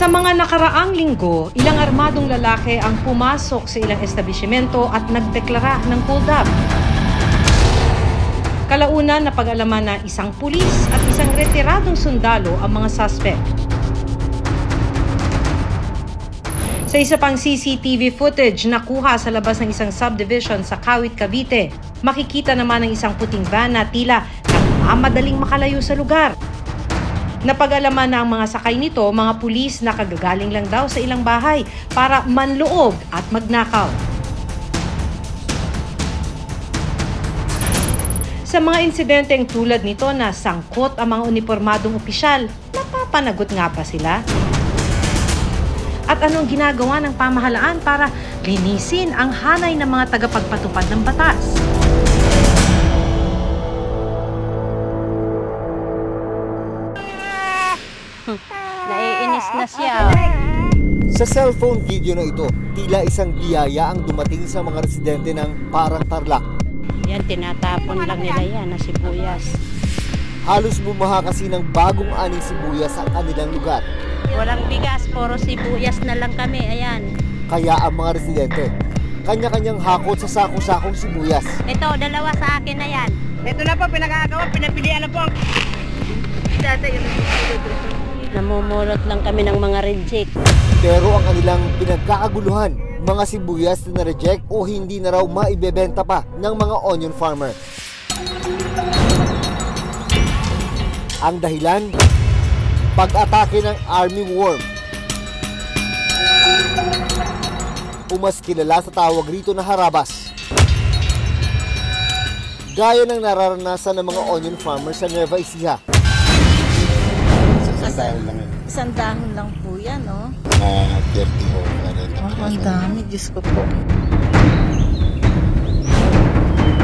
Sa mga nakaraang linggo, ilang armadong lalaki ang pumasok sa ilang establishmento at nagdeklara ng hold up. Kalaunan na pag-alaman na isang pulis at isang retiradong sundalo ang mga suspect. Sa isa pang CCTV footage na kuha sa labas ng isang subdivision sa Kawit, Cavite, makikita naman ang isang puting van na tila nagmamadaling makalayo sa lugar. Napag-alaman na ang mga sakay nito, mga pulis na kagagaling lang daw sa ilang bahay para manloob at magnakaw. Sa mga insidenteng tulad nito na sangkot ang mga unipormadong opisyal, napapanagot nga ba sila? At anong ginagawa ng pamahalaan para linisin ang hanay ng mga tagapagpatupad ng batas? Naiinis na siya. Sa cellphone video na ito, tila isang biyaya ang dumating sa mga residente ng Parang Tarlac. Yan, tinatapon lang nila yan na sibuyas. Halos bumaha kasi ng bagong aning sibuyas sa kanilang lugar. Walang bigas, puro sibuyas na lang kami, ayan. Kaya ang mga residente, kanya-kanyang hakot sa sako-sakong sibuyas. Ito, dalawa sa akin na yan. Ito na po, pinagagawa, pinapilian na po. Namumulot lang kami ng mga reject. Pero ang kanilang pinagkakaguluhan, mga sibuyas na na-reject o hindi na raw maibebenta pa ng mga onion farmer. Ang dahilan, pag-atake ng army worm. O mas kilala sa tawag rito na harabas. Gaya ng nararanasan ng mga onion farmers sa Nueva Ecija. Isang dahon lang po yan, no? 30 po. Ang dami, Diyos ko po.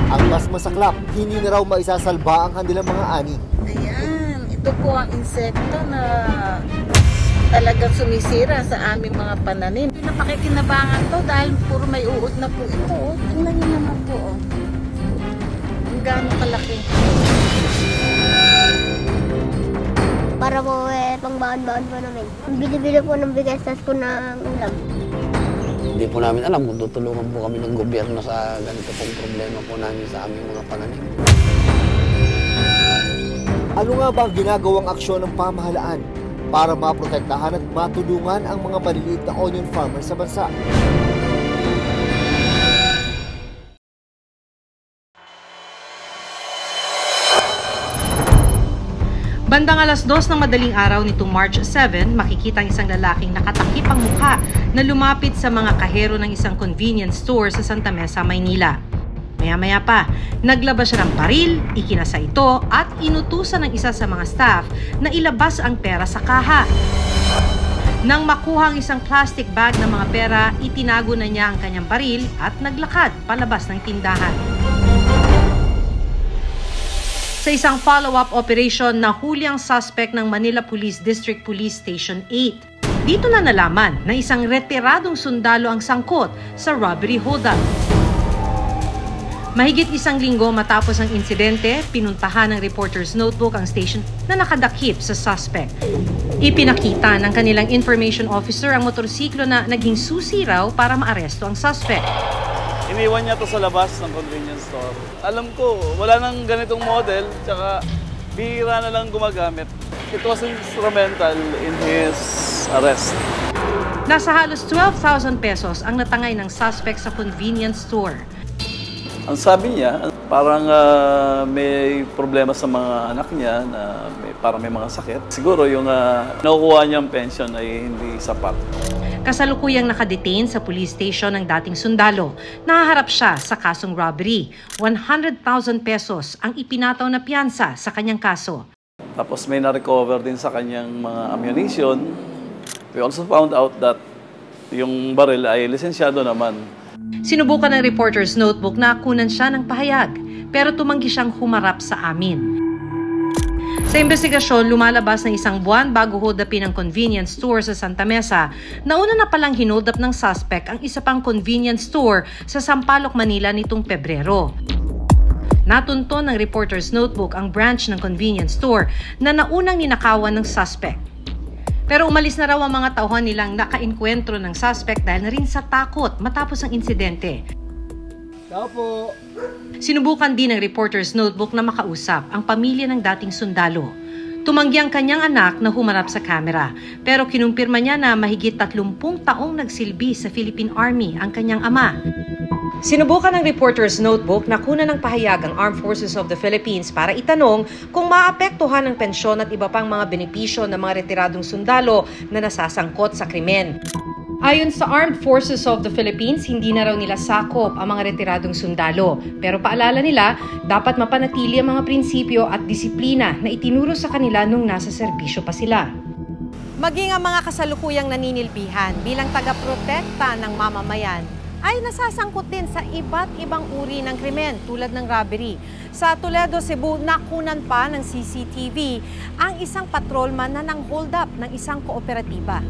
Ang mas masaklap, hindi na raw maisasalba ang kanilang mga ani. Ayan, ito po ang insekto na talagang sumisira sa aming mga pananim. Hindi na pakikinabangan to dahil puro may uod na po ito. Tingnan niyo naman po. Ang gano'ng kalaki. Para po pang baon-baon po namin. Bili-bili po ng bigas po ng ulam. Hindi po namin alam kung tutulungan po kami ng gobyerno sa ganito pong problema po namin sa aming mga pananim. Ano nga ba ang ginagawang aksyon ng pamahalaan para maprotektahan at matulungan ang mga maliliit na onion farmers sa bansa? Bandang alas 2 ng madaling araw nitong March 7, makikita ang isang lalaking nakatakip ang mukha na lumapit sa mga kahero ng isang convenience store sa Santa Mesa, Maynila. Maya-maya pa, naglabas siya ng baril, ikinasa ito at inutusan ng isa sa mga staff na ilabas ang pera sa kaha. Nang makuha ang isang plastic bag ng mga pera, itinago na niya ang kanyang baril at naglakad palabas ng tindahan. Sa isang follow-up operation, nahuli ang suspect ng Manila Police District Police Station 8. Dito na nalaman na isang retiradong sundalo ang sangkot sa robbery holdup. Mahigit isang linggo matapos ang insidente, pinuntahan ng Reporter's Notebook ang station na nakadakip sa suspect. Ipinakita ng kanilang information officer ang motorsiklo na naging susi raw para maaresto ang suspect. Iniwan niya to sa labas ng convenience store. Alam ko, wala nang ganitong model, tsaka bihira na lang gumagamit. It was instrumental in his arrest. Nasa halos 12,000 pesos ang natangay ng suspect sa convenience store. Ang sabi niya, parang may problema sa mga anak niya, na parang may mga sakit. Siguro yung nakukuha niyang pension ay hindi sapat. Kasalukuyang nakadetain sa police station ng dating sundalo. Nahaharap siya sa kasong robbery. 100,000 pesos ang ipinataw na piyansa sa kanyang kaso. Tapos may na-recover din sa kanyang mga ammunition. We also found out that yung baril ay lisensyado naman. Sinubukan ng Reporter's Notebook na kunan siya ng pahayag, pero tumanggi siyang humarap sa amin. Sa investigasyon, lumalabas na isang buwan bago holdupin ang convenience store sa Santa Mesa, nauna na palang hinold up ng suspect ang isa pang convenience store sa Sampaloc, Manila nitong Pebrero. Natunto ng Reporter's Notebook ang branch ng convenience store na naunang ninakawan ng suspect. Pero umalis na raw ang mga tauhan nilang nakainkwentro ng suspect dahil na rin sa takot matapos ang insidente. Tao po. Sinubukan din ng Reporter's Notebook na makausap ang pamilya ng dating sundalo. Tumanggi ang kanyang anak na humarap sa kamera, pero kinumpirma niya na mahigit 30 taong nagsilbi sa Philippine Army ang kanyang ama. Sinubukan ng Reporter's Notebook na kunan ng pahayag ang Armed Forces of the Philippines para itanong kung maapektuhan ng pensyon at iba pang mga benepisyo ng mga retiradong sundalo na nasasangkot sa krimen. Ayon sa Armed Forces of the Philippines, hindi na raw nila sakop ang mga retiradong sundalo. Pero paalala nila, dapat mapanatili ang mga prinsipyo at disiplina na itinuro sa kanila nung nasa serbisyo pa sila. Maging ang mga kasalukuyang naninilbihan bilang tagaprotekta ng mamamayan ay nasasangkot din sa iba't ibang uri ng krimen tulad ng robbery. Sa Toledo, Cebu, nakunan pa ng CCTV ang isang patrolman na nang-hold up ng isang kooperatiba.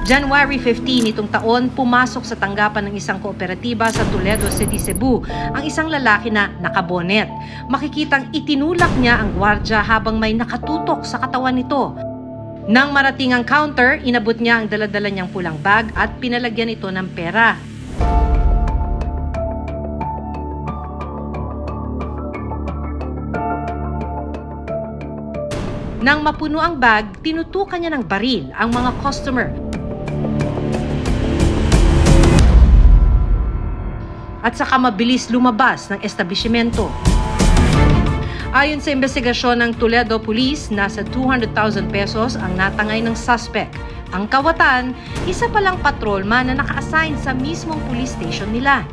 January 15 itong taon, pumasok sa tanggapan ng isang kooperatiba sa Toledo City, Cebu, ang isang lalaki na nakabonet. Makikitang itinulak niya ang gwardya habang may nakatutok sa katawan nito. Nang marating ang counter, inabot niya ang dala-dala niyang pulang bag at pinalagyan ito ng pera. Nang mapuno ang bag, tinutukan niya ng baril ang mga customer. At saka mabilis lumabas ng establishmento. Ayon sa investigasyon ng Toledo Police, nasa 200,000 pesos ang natangay ng suspect. Ang kawatan, isa palang patrolman na naka-assign sa mismong police station nila.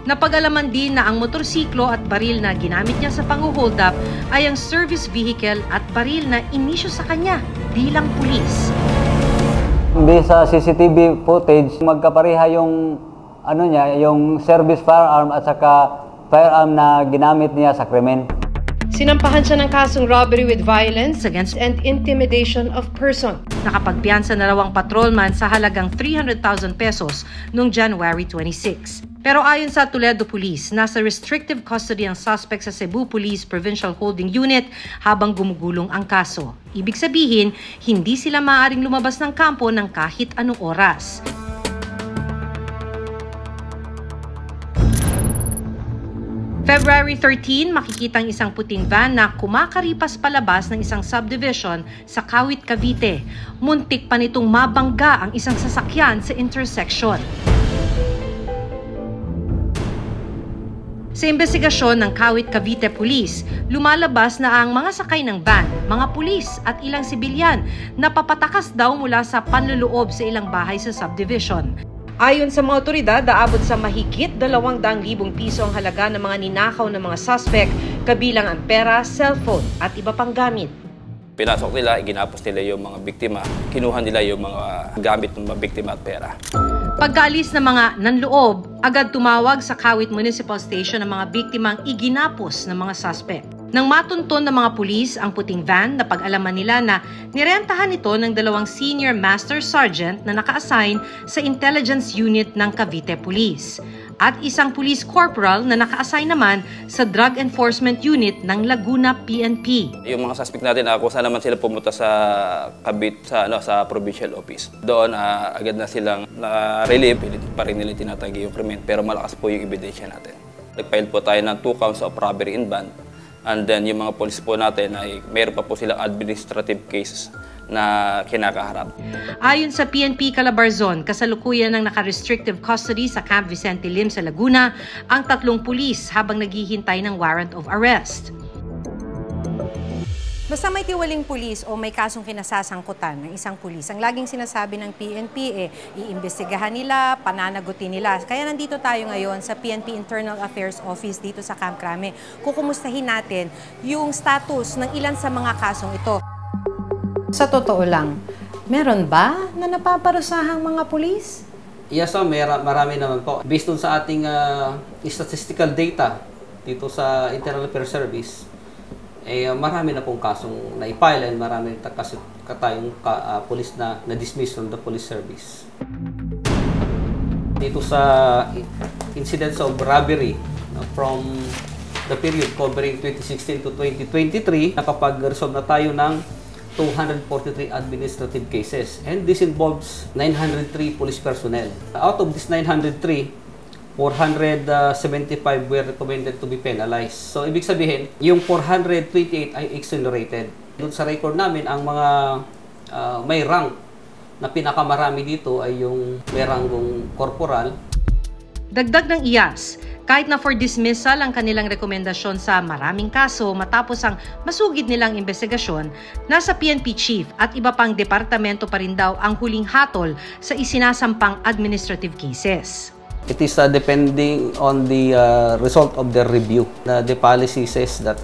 Napag-alaman din na ang motorsiklo at baril na ginamit niya sa pang-hold up ay ang service vehicle at baril na inisyu sa kanya bilang pulis. Hindi sa CCTV footage, magkapareha yung yung service firearm at saka firearm na ginamit niya sa krimen. Sinampahan siya ng kasong robbery with violence against and intimidation of person. Nakapagpiyansa na raw ang patrolman sa halagang 300,000 pesos noong January 26. Pero ayon sa Toledo Police, nasa restrictive custody ang suspect sa Cebu Police Provincial Holding Unit habang gumugulong ang kaso. Ibig sabihin, hindi sila maaaring lumabas ng kampo ng kahit anong oras. February 13, makikita ang isang puting van na kumakaripas palabas ng isang subdivision sa Kawit, Cavite. Muntik pa nitong mabangga ang isang sasakyan sa intersection. Sa investigasyon ng Kawit, Cavite Police, lumalabas na ang mga sakay ng van, mga pulis at ilang sibilyan na papatakas daw mula sa panloloob sa ilang bahay sa subdivision. Ayon sa mga otoridad, aabot sa mahigit 200,000 piso ang halaga ng mga ninakaw ng mga suspect, kabilang ang pera, cellphone at iba pang gamit. Pinasok nila, iginapos nila yung mga biktima, kinuha nila yung mga gamit ng mga biktima at pera. Pagkaalis ng mga nanloob, agad tumawag sa Kawit Municipal Station ng mga biktimang iginapos ng mga suspect. Nang matunton ng mga pulis ang puting van, napag-alaman nila na nirentahan ito ng 2 senior master sergeant na naka-assign sa intelligence unit ng Cavite Police at isang police corporal na naka-assign naman sa drug enforcement unit ng Laguna PNP. Yung mga suspect natin, saan naman sila pumunta sa Cavite, sa provincial office. Doon agad na silang na-relieve, pa rin nila tinatanggi yung krimen, pero malakas po yung ebidensya natin. Nag-file po tayo ng 2 counts of robbery in van. And then yung mga polis po natin ay mayroon pa po silang administrative cases na kinakaharap. Ayon sa PNP Calabarzon, kasalukuyan ng naka-restrictive custody sa Camp Vicente Lim sa Laguna ang 3 pulis habang naghihintay ng warrant of arrest. Basta may tiwaling pulis o may kasong kinasasangkutan ng isang pulis, ang laging sinasabi ng PNP iimbestigahan nila, pananagutin nila. Kaya nandito tayo ngayon sa PNP Internal Affairs Office dito sa Camp Crame. Kukumustahin natin yung status ng ilan sa mga kasong ito. Sa totoo lang, meron ba na napaparusahang mga pulis? Yes, marami naman po. Based on sa ating statistical data dito sa Internal Affairs Service, marami na pong kasong na-file and marami tayong police na na-dismiss from the police service. Dito sa incidents of robbery from the period covering 2016 to 2023, nakapag-resolve na tayo ng 243 administrative cases. And this involves 903 police personnel. Out of this 903, 475 were recommended to be penalized. So, ibig sabihin, yung 428 ay exonerated. Doon sa record namin, ang mga may rank na pinakamarami dito ay yung may ranggong corporal. Dagdag ng IAS, kahit na for dismissal ang kanilang rekomendasyon sa maraming kaso matapos ang masugid nilang investigasyon, nasa PNP chief at iba pang departamento pa rin daw ang huling hatol sa isinasampang administrative cases. It is depending on the result of the review. The policy says that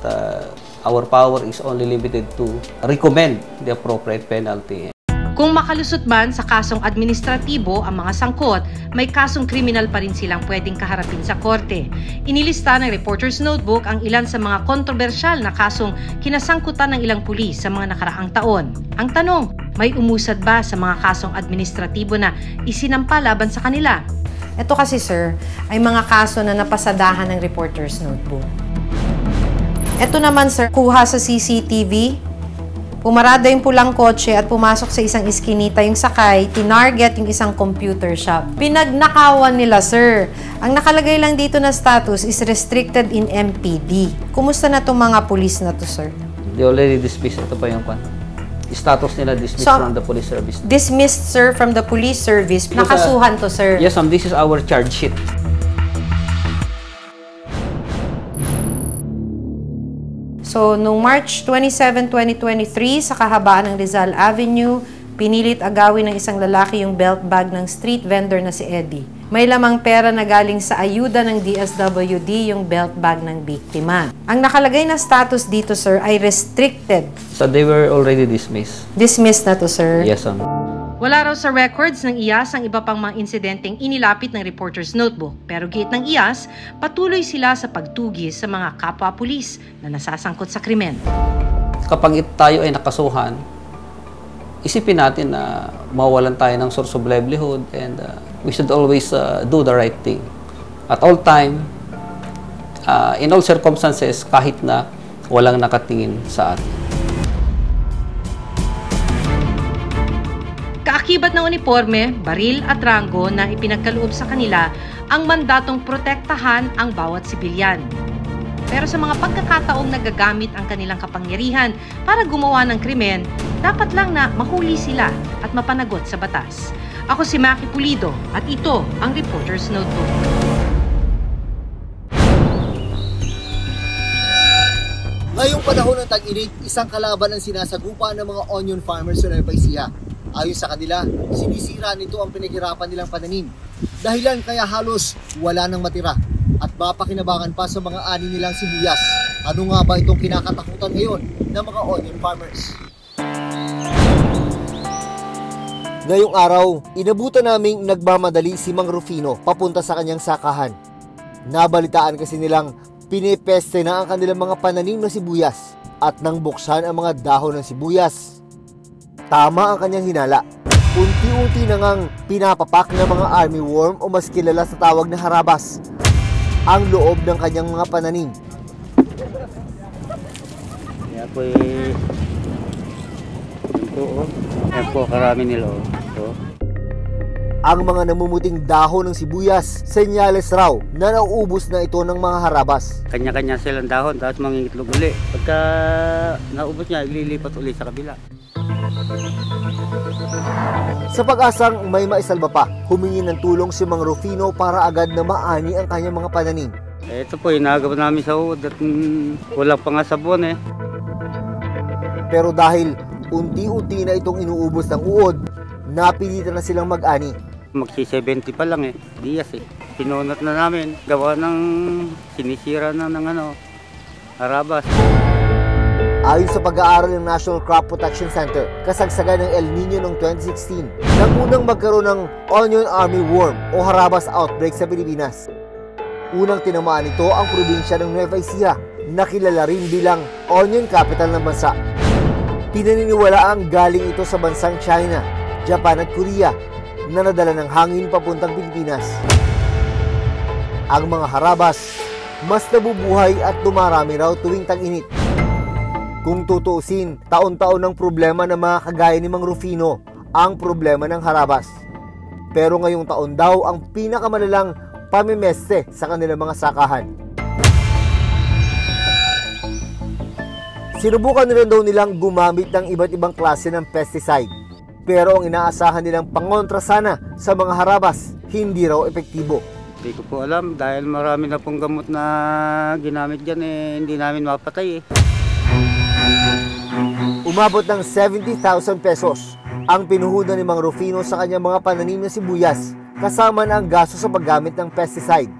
our power is only limited to recommend the appropriate penalty. Kung makalusot man sa kasong administratibo ang mga sangkot, may kasong kriminal pa rin silang pwedeng kaharapin sa korte. Inilista ng Reporter's Notebook ang ilan sa mga kontrobersyal na kasong kinasangkutan ng ilang pulis sa mga nakaraang taon. Ang tanong, may umusad ba sa mga kasong administratibo na isinampa laban sa kanila? Ito kasi sir, ay mga kaso na napasadahan ng Reporter's Notebook. Ito naman sir, kuha sa CCTV, pumarada yung pulang kotse at pumasok sa isang iskinita yung sakay, tinarget yung isang computer shop. Pinagnakawan nila, sir. Ang nakalagay lang dito na status is restricted in MPD. Kumusta na itong mga pulis na to, sir? They already dismissed. Ito pa yung status nila dismissed from the police service. Dismissed, sir, from the police service. Nakasuhan to, sir. Yes, ma'am. This is our charge sheet. So, noong March 27, 2023, sa kahabaan ng Rizal Avenue, pinilit agawin ng isang lalaki yung belt bag ng street vendor na si Eddie. May lamang pera na galing sa ayuda ng DSWD yung belt bag ng biktima. Ang nakalagay na status dito, sir, ay restricted. So, they were already dismissed. Dismissed na to, sir? Yes, ma'am. Wala raw sa records ng IAS ang iba pang mga insidenteng inilapit ng Reporter's Notebook. Pero giit ng IAS, patuloy sila sa pagtugis sa mga kapwa-pulis na nasasangkot sa krimen. Kapag tayo ay nakasuhan, isipin natin na mawalan tayo ng source of livelihood and we should always do the right thing. At all time, in all circumstances, kahit na walang nakatingin sa atin. Kaakibat ng uniforme, baril at ranggo na ipinagkaloob sa kanila ang mandatong protektahan ang bawat sibilyan. Pero sa mga pagkakataong nagagamit ang kanilang kapangyarihan para gumawa ng krimen, dapat lang na mahuli sila at mapanagot sa batas. Ako si Maki Pulido at ito ang Reporter's Notebook. Ngayong panahon ng tag-init, isang kalaban ang sinasagupa ng mga onion farmers sa Nueva Ecija. Ayon sa kanila, sinisira nito ang pinaghirapan nilang pananim. Dahilan kaya halos wala nang matira at mapakinabangan pa sa mga ani nilang sibuyas. Ano nga ba itong kinakatakutan ngayon ng mga onion farmers? Ngayong araw, inabutan naming nagmamadali si Mang Rufino papunta sa kanyang sakahan. Nabalitaan kasi nilang pinipeste na ang kanilang mga pananim na sibuyas at nang buksan ang mga dahon ng sibuyas. Tama ang kanyang hinala. Unti-unti na ngang pinapapak ng mga armyworm o mas kilala sa tawag na harabas ang loob ng kanyang mga pananim. Yan po yan po karami nila. Ang mga namumuting dahon ng sibuyas, senyales raw na nauubos na ito ng mga harabas. Kanya-kanya silang dahon, tapos mangingitlog uli. Pagka naubos niya, ililipat uli sa kabila. Sa pag-asang may maisalba pa, humingi ng tulong si Mang Rufino para agad na maani ang kanyang mga pananim. Ito po, inagawa namin sa uod at wala pa nga sabon eh. Pero dahil unti-unti na itong inuubos ng uod, napilitan na silang mag-ani. Magsi-70 pa lang eh, diyas eh. Pinunot na namin, gawa ng sinisira na ng harabas. Ayon sa pag-aaral ng National Crop Protection Center, kasagsagan ng El Nino noong 2016, nang unang magkaroon ng onion armyworm o harabas outbreak sa Pilipinas. Unang tinamaan nito ang probinsya ng Nueva Ecija, na kilala rin bilang onion capital ng bansa. Pinaniniwalaang galing ito sa bansang China, Japan at Korea na nadala ng hangin papuntang Pilipinas. Ang mga harabas mas nabubuhay at dumarami raw tuwing tag-init. Kung tutuusin, taon-taon ang problema ng mga kagaya ni Mang Rufino ang problema ng harabas. Pero ngayong taon daw ang pinakamalalang pamimeste sa kanilang mga sakahan. Sinubukan nila daw nilang gumamit ng iba't ibang klase ng pesticide. Pero ang inaasahan nilang pangontra sana sa mga harabas, hindi raw epektibo. Hindi ko po alam dahil marami na pong gamot na ginamit dyan hindi namin mapatay Umabot ng 70,000 pesos ang pinuhunan ni Mang Rufino sa kanyang mga pananim na sibuyas kasama na ang gasto sa paggamit ng pesticide.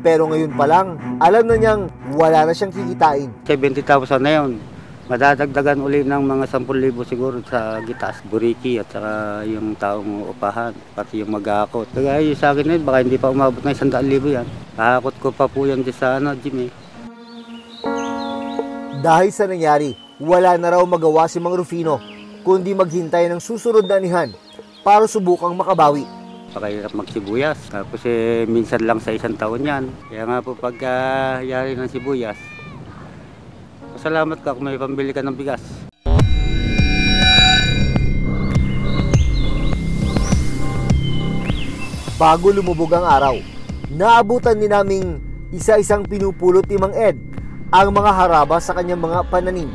Pero ngayon pa lang, alam na niyang wala na siyang kikitain. 70,000 na yun. Madadagdagan uli ng mga 10,000 siguro sa gitas, buriki at saka yung taong upahan, pati yung mag-aakot. Kaya sa akin baka hindi pa umabot na 100,000 yan. Kahakot ko pa po yan sa Jimmy. Dahil sa nangyari, wala na raw magawa si Mang Rufino kundi maghintay ng susunod na anihan para subukang makabawi. Pakahirap magsibuyas. Tapos minsan lang sa isang taon yan. Kaya nga po pagka yari ng sibuyas, salamat ka kung may pambili ka ng bigas. Bago lumubog ang araw, naabutan din naming isa-isang pinupulot ni Mang Ed ang mga harabas sa kanyang mga pananim.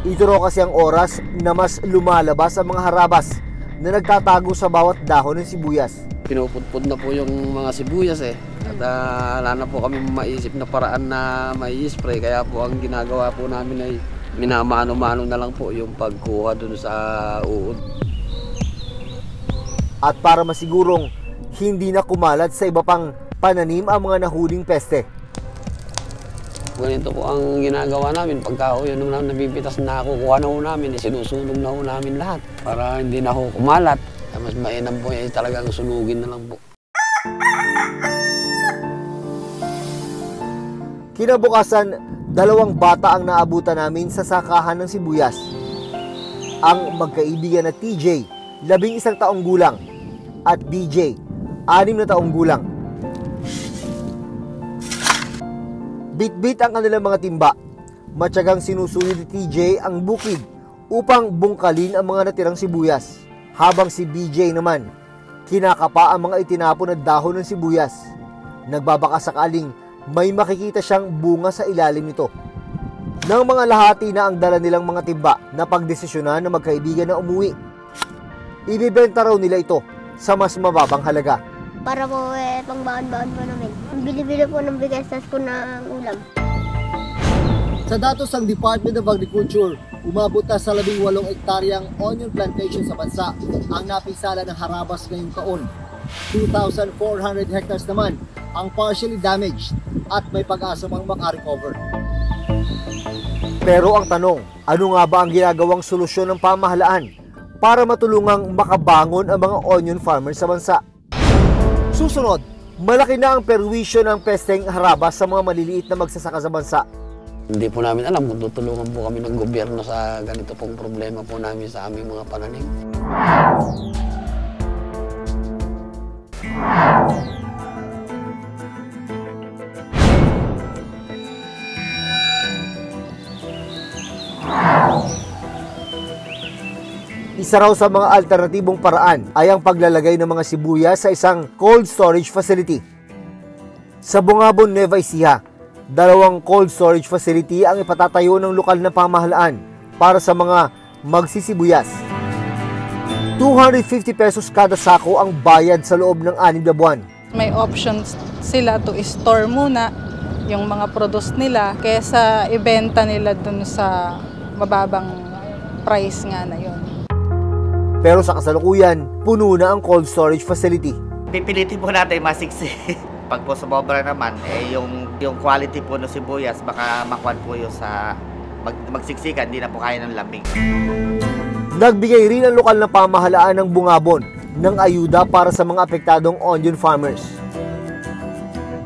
Ito raw kasi ang oras na mas lumalabas ang mga harabas na nagtatago sa bawat dahon ng sibuyas. Pinupudpud na po yung mga sibuyas At wala na po kami maisip na paraan na mai-spray. Kaya po ang ginagawa po namin ay minamano-mano na lang po yung pagkuha dun sa uod. At para masigurong hindi na kumalat sa iba pang pananim ang mga nahuling peste. Ganito po ang ginagawa namin. Pagka yun nung nabibitas na kukuha na ho namin, sinusunog na ho namin lahat para hindi na ho kumalat. Mas mainam po ay talagang sunugin na lang po. Kinabukasan, 2 bata ang naabutan namin sa sakahan ng sibuyas. Ang magkaibigan na TJ, 11 taong gulang, at DJ, 6 na taong gulang. Bit-bit ang kanilang mga timba. Matyagang sinusuyo ni TJ ang bukid upang bungkalin ang mga natirang sibuyas. Habang si BJ naman, kinakapa ang mga itinapon na dahon ng sibuyas. Nagbabaka sakaling may makikita siyang bunga sa ilalim nito. Nang mga lahati na ang dala nilang mga timba na pagdesisyonan na magkaibigan na umuwi. Ibibenta raw nila ito sa mas mababang halaga. Para po pang baon-baon po namin. Bili-bili po ng bigas ko ng ulam. Sa datos ng Department of Agriculture, umabot na sa 18 hektaryang onion plantation sa bansa ang napisala ng harabas ngayong taon. 2,400 hectares naman ang partially damaged at may pag-asa pang makarecover. Pero ang tanong, ano nga ba ang ginagawang solusyon ng pamahalaan para matulungang makabangon ang mga onion farmers sa bansa? Susunod, malaki na ang perwisyo ng pesteng harabas sa mga maliliit na magsasaka sa bansa. Hindi po namin alam kung tutulungan po kami ng gobyerno sa ganito pong problema po namin sa aming mga pananim. Isa raw sa mga alternatibong paraan ay ang paglalagay ng mga sibuyas sa isang cold storage facility. Sa Bungabon, Nueva Ecija, 2 cold storage facility ang ipatatayo ng lokal na pamahalaan para sa mga magsisibuyas. 250 pesos kada sako ang bayad sa loob ng 6 na buwan. May options sila to store muna yung mga produce nila kaysa ibenta nila dun sa mababang price nga na yun. Pero sa kasalukuyan, puno na ang cold storage facility. Pipilitin po natin masiksi. Pag po sumobra naman, yung quality po ng sibuyas, baka makuha po yung sa magsiksikan, hindi na po kaya ng lambing. Nagbigay rin ang lokal na pamahalaan ng Bungabon ng ayuda para sa mga apektadong onion farmers.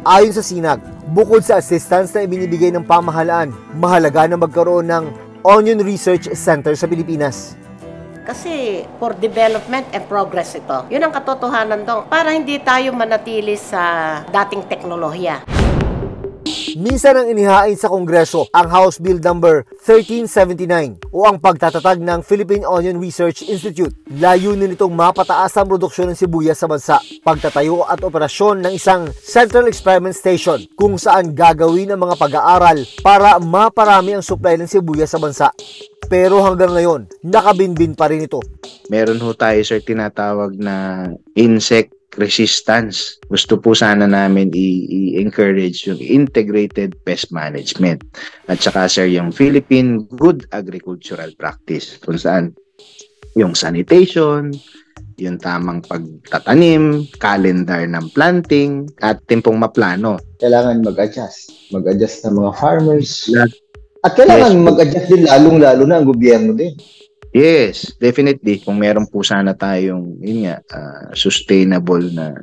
Ayon sa Sinag, bukod sa assistance na ibinibigay ng pamahalaan, mahalaga na magkaroon ng Onion Research Center sa Pilipinas. Kasi for development and progress ito. Yun ang katotohanan doon. Para hindi tayo manatili sa dating teknolohiya. Minsan ang inihain sa Kongreso ang House Bill number 1379 o ang pagtatatag ng Philippine Onion Research Institute. Layunin nitong mapataas ang produksyon ng sibuyas sa bansa, pagtatayo at operasyon ng isang Central Experiment Station kung saan gagawin ang mga pag-aaral para maparami ang supply ng sibuyas sa bansa. Pero hanggang ngayon, nakabinbin pa rin ito. Meron ho tayo, sir, tinatawag na insect resistance. Gusto po sana namin i-encourage yung integrated pest management. At saka, sir, yung Philippine Good Agricultural Practice, kung saan yung sanitation, yung tamang pagtatanim, calendar ng planting, at timpong maplano. Kailangan mag-adjust ng mga farmers. At kailangan mag-adjust din lalong-lalo na ang gobyerno din. Yes, definitely. Kung meron po sana tayong sustainable na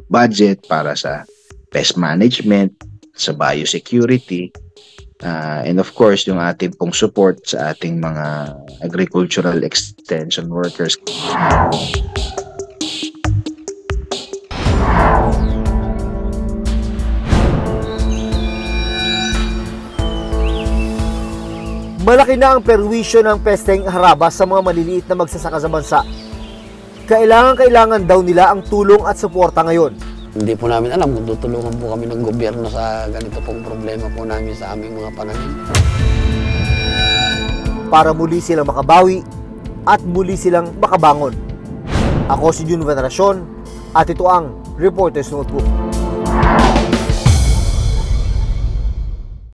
budget para sa pest management, sa biosecurity, and of course, yung ating pong support sa ating mga agricultural extension workers. Malaki na ang perwisyo ng pesteng harabas sa mga maliliit na magsasaka sa bansa. Kailangan daw nila ang tulong at suporta ngayon. Hindi po namin alam kung tutulungan po kami ng gobyerno sa ganito pong problema po namin sa aming mga pananim. Para muli silang makabawi at muli silang makabangon. Ako si Jun Veneracion at ito ang Reporter's Notebook.